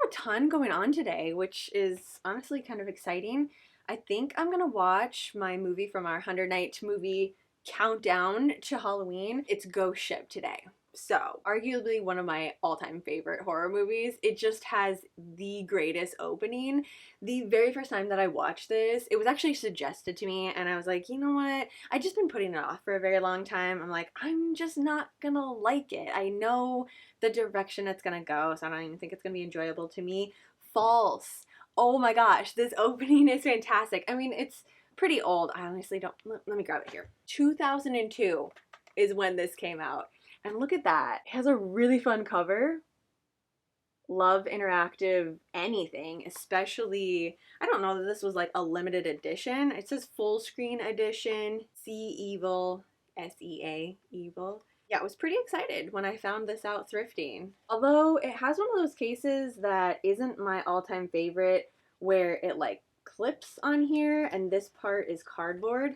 a ton going on today, which is honestly kind of exciting. I think I'm gonna watch my movie from our 100 night movie countdown to Halloween. It's Ghost Ship today. So, arguably one of my all-time favorite horror movies. It just has the greatest opening. The very first time that I watched this, it was actually suggested to me, and I was like, you know what? I just been putting it off for a very long time. I'm like, I'm just not gonna like it. I know the direction it's gonna go, so I don't even think it's gonna be enjoyable to me. False. Oh my gosh, this opening is fantastic. I mean, it's pretty old. I honestly don't. Let me grab it here. 2002 is when this came out. And look at that. It has a really fun cover. Love interactive anything, especially, I don't know that this was like a limited edition. It says full screen edition, See Evil, SEA, Evil. Yeah, I was pretty excited when I found this out thrifting. Although it has one of those cases that isn't my all-time favorite where it like clips on here and this part is cardboard.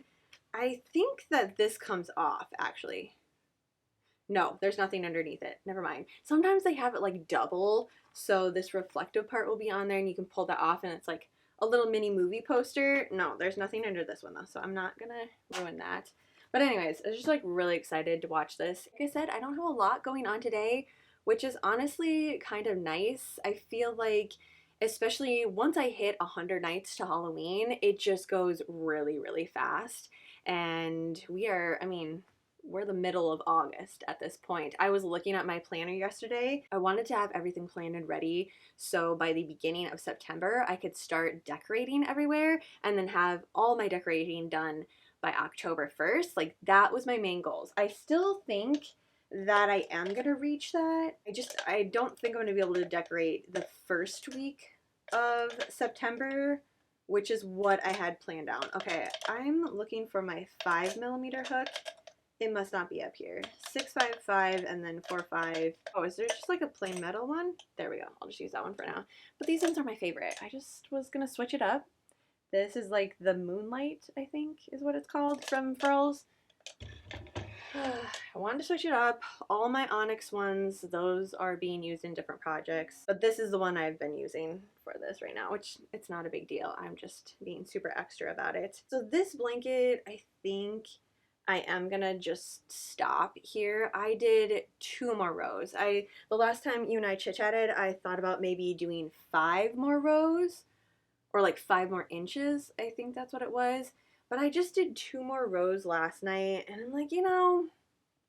I think that this comes off actually. No, there's nothing underneath it. Never mind. Sometimes they have it like double, so this reflective part will be on there and you can pull that off and it's like a little mini movie poster. No, there's nothing under this one though, so I'm not gonna ruin that. But anyways, I was just like really excited to watch this. Like I said, I don't have a lot going on today, which is honestly kind of nice. I feel like especially once I hit 100 nights to Halloween, it just goes really, really fast. And we are, I mean, we're the middle of August at this point. I was looking at my planner yesterday. I wanted to have everything planned and ready so by the beginning of September I could start decorating everywhere and then have all my decorating done by October 1st. Like that was my main goals. I still think that I am gonna reach that. I don't think I'm gonna be able to decorate the first week of September, which is what I had planned out. Okay, I'm looking for my 5mm hook. It must not be up here. 655 and then 45. Oh, is there just like a plain metal one? There we go. I'll just use that one for now. But these ones are my favorite. I just was gonna switch it up. This is like the Moonlight, I think is what it's called from Furls. I wanted to switch it up. All my onyx ones, those are being used in different projects. But this is the one I've been using for this right now, which it's not a big deal. I'm just being super extra about it. So this blanket, I think I am gonna just stop here. I did 2 more rows. The last time you and I chit-chatted, I thought about maybe doing 5 more rows or like 5 more inches. I think that's what it was. But I just did 2 more rows last night and I'm like, you know,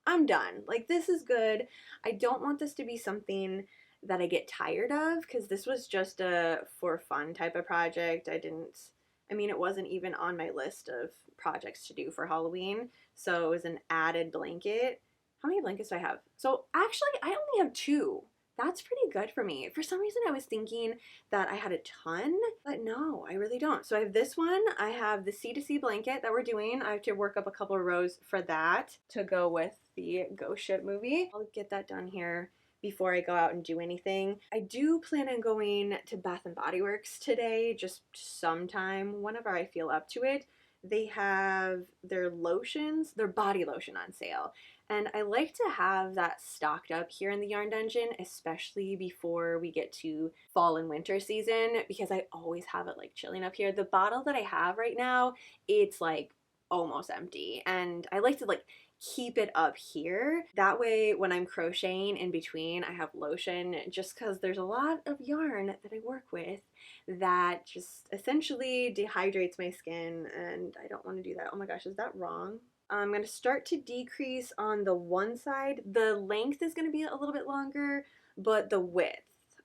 I'm done. Like this is good. I don't want this to be something that I get tired of because this was just a for fun type of project. I mean, it wasn't even on my list of projects to do for Halloween, so it was an added blanket. How many blankets do I have? So actually, I only have 2. That's pretty good for me. For some reason, I was thinking that I had a ton, but no, I really don't. So I have this one. I have the C2C blanket that we're doing. I have to work up a couple of rows for that to go with the Ghost Ship movie. I'll get that done here before I go out and do anything. I do plan on going to Bath and Body Works today, just sometime whenever I feel up to it. They have their lotions, their body lotion on sale. And I like to have that stocked up here in the Yarn Dungeon, especially before we get to fall and winter season, because I always have it like chilling up here. The bottle that I have right now, it's like almost empty. And I like to like keep it up here. That way when I'm crocheting in between, I have lotion just because there's a lot of yarn that I work with that just essentially dehydrates my skin and I don't want to do that. Oh my gosh, is that wrong? I'm going to start to decrease on the one side. The length is going to be a little bit longer, but the width,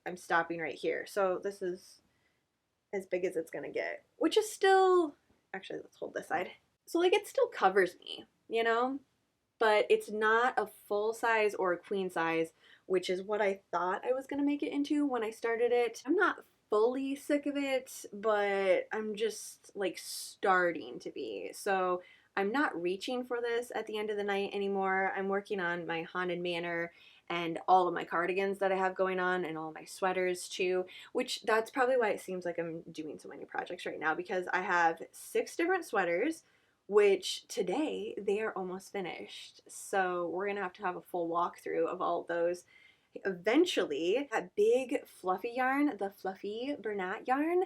I'm stopping right here. So this is as big as it's going to get, which is still, actually let's hold this side. So like it still covers me, you know? But it's not a full size or a queen size, which is what I thought I was going to make it into when I started it. I'm not fully sick of it, but I'm just like starting to be. So I'm not reaching for this at the end of the night anymore. I'm working on my Haunted Manor and all of my cardigans that I have going on and all my sweaters too, which that's probably why it seems like I'm doing so many projects right now because I have 6 different sweaters, which today they are almost finished. So we're gonna have to have a full walkthrough of all of those. Eventually, that big fluffy yarn, the fluffy Bernat yarn,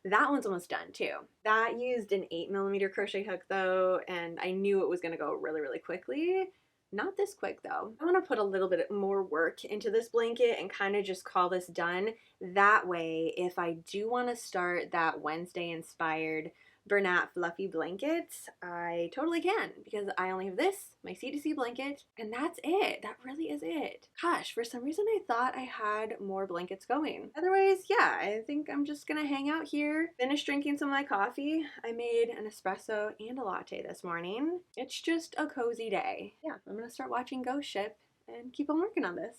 that one's almost done too. That used an 8mm crochet hook though, and I knew it was gonna go really, really quickly. Not this quick though. I wanna put a little bit more work into this blanket and kind of just call this done. That way, if I do wanna start that Wednesday inspired Bernat fluffy blankets, I totally can, because I only have this, my C2C blanket, and that's it. That really is it. Gosh, for some reason I thought I had more blankets going. Otherwise, yeah, I think I'm just gonna hang out here, finish drinking some of my coffee. I made an espresso and a latte this morning. It's just a cozy day. Yeah, I'm gonna start watching Ghost Ship and keep on working on this.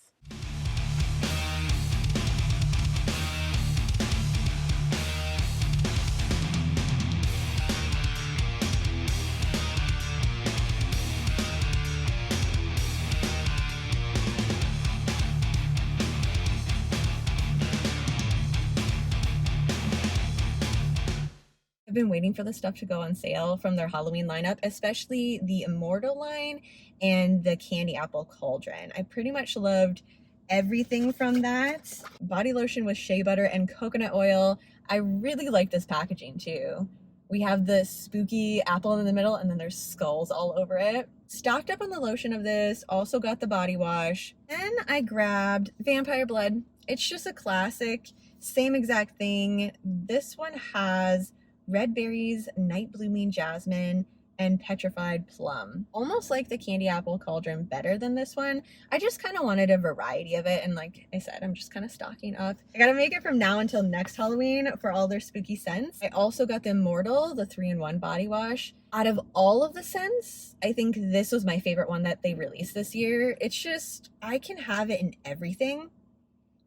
I've been waiting for the stuff to go on sale from their Halloween lineup, especially the Immortal line and the Candy Apple Cauldron. I pretty much loved everything from that. Body lotion with shea butter and coconut oil. I really like this packaging too. We have the spooky apple in the middle and then there's skulls all over it. Stocked up on the lotion of this, also got the body wash. Then I grabbed Vampire Blood. It's just a classic, same exact thing. This one has red berries, night blooming jasmine, and petrified plum. Almost like the Candy Apple Cauldron, better than this one. I just kind of wanted a variety of it, and like I said, I'm just kind of stocking up. I gotta make it from now until next Halloween for all their spooky scents. I also got the Immortal, the 3-in-1 body wash. Out of all of the scents, I think this was my favorite one that they released this year. It's just, I can have it in everything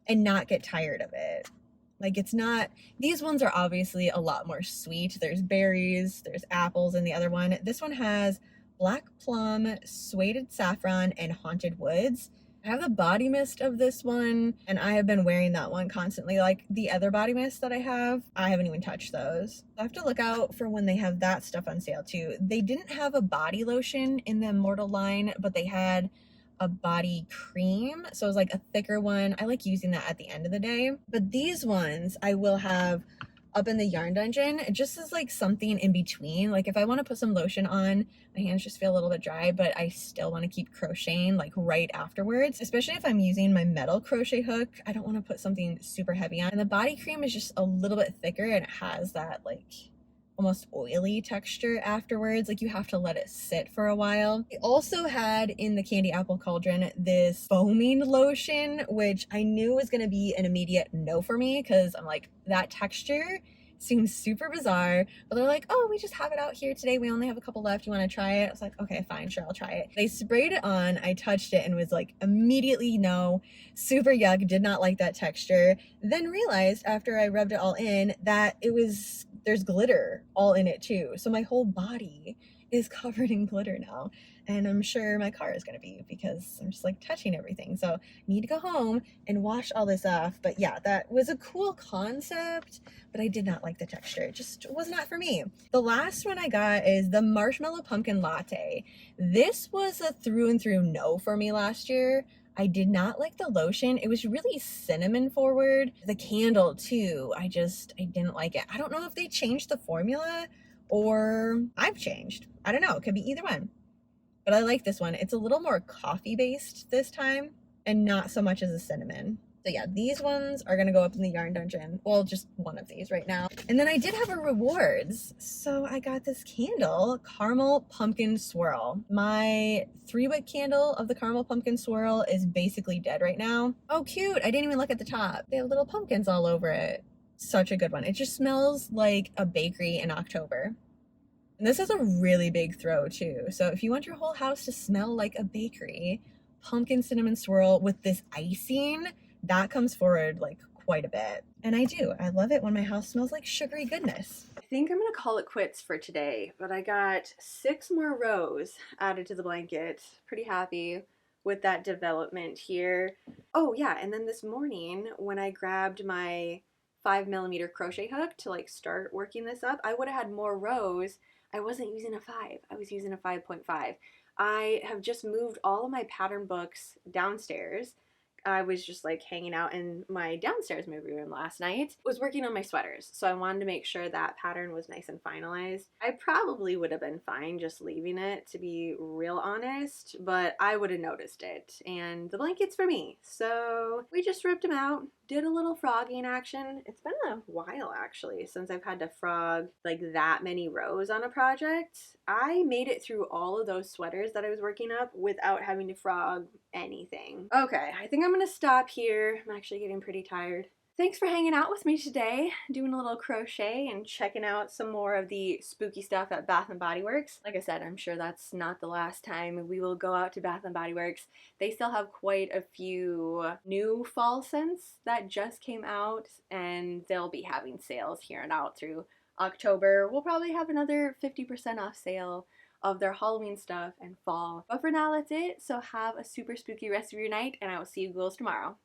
and not get tired of it. Like, it's not, these ones are obviously a lot more sweet. There's berries, there's apples in the other one. This one has black plum, suede saffron, and haunted woods. I have the body mist of this one, and I have been wearing that one constantly. Like the other body mist that I haven't even touched those. I have to look out for when they have that stuff on sale too. They didn't have a body lotion in the Immortal line, but they had a body cream, so it was like a thicker one. I like using that at the end of the day, but these ones I will have up in the yarn dungeon just as like something in between. Like if I want to put some lotion on, my hands just feel a little bit dry, but I still want to keep crocheting like right afterwards, especially if I'm using my metal crochet hook. I don't want to put something super heavy on, and the body cream is just a little bit thicker and it has that like almost oily texture afterwards. Like you have to let it sit for a while. I also had in the Candy Apple Cauldron this foaming lotion, which I knew was going to be an immediate no for me because I'm like, that texture seems super bizarre. But they're like, oh, we just have it out here today, we only have a couple left, you want to try it? I was like, okay, fine, sure, I'll try it. They sprayed it on, I touched it and was like immediately no, super yuck, did not like that texture. Then realized after I rubbed it all in that there's glitter all in it too. So my whole body is covered in glitter now. And I'm sure my car is going to be, because I'm just like touching everything. So I need to go home and wash all this off. But yeah, that was a cool concept, but I did not like the texture. It just was not for me. The last one I got is the Marshmallow Pumpkin Latte. This was a through and through no for me last year. I did not like the lotion. It was really cinnamon forward. The candle too, I didn't like it. I don't know if they changed the formula or I've changed. I don't know. It could be either one. But I like this one. It's a little more coffee based this time and not so much as a cinnamon. So yeah, these ones are gonna go up in the yarn dungeon. Well, just one of these right now. And then I did have a rewards. So I got this candle, Caramel Pumpkin Swirl. My 3-wick candle of the Caramel Pumpkin Swirl is basically dead right now. Oh, cute. I didn't even look at the top. They have little pumpkins all over it. Such a good one. It just smells like a bakery in October. And this is a really big throw too. So if you want your whole house to smell like a bakery, pumpkin cinnamon swirl with this icing, that comes forward like quite a bit. And I do. I love it when my house smells like sugary goodness. I think I'm gonna call it quits for today, but I got 6 more rows added to the blanket. Pretty happy with that development here. Oh yeah, and then this morning when I grabbed my 5mm crochet hook to like start working this up, I would have had more rows. I wasn't using a 5, I was using a 5.5. I have just moved all of my pattern books downstairs. I was just like hanging out in my downstairs movie room last night, was working on my sweaters. So I wanted to make sure that pattern was nice and finalized. I probably would have been fine just leaving it, to be real honest, but I would have noticed it. And the blanket's for me. So we just ripped them out, did a little frogging action. It's been a while actually since I've had to frog like that many rows on a project. I made it through all of those sweaters that I was working up without having to frog anything. Okay, I think I'm gonna stop here. I'm actually getting pretty tired. Thanks for hanging out with me today, doing a little crochet and checking out some more of the spooky stuff at Bath & Body Works. Like I said, I'm sure that's not the last time we will go out to Bath & Body Works. They still have quite a few new fall scents that just came out, and they'll be having sales here and out through October. We'll probably have another 50% off sale of their Halloween stuff and fall. But for now, that's it. So have a super spooky rest of your night, and I will see you ghouls tomorrow.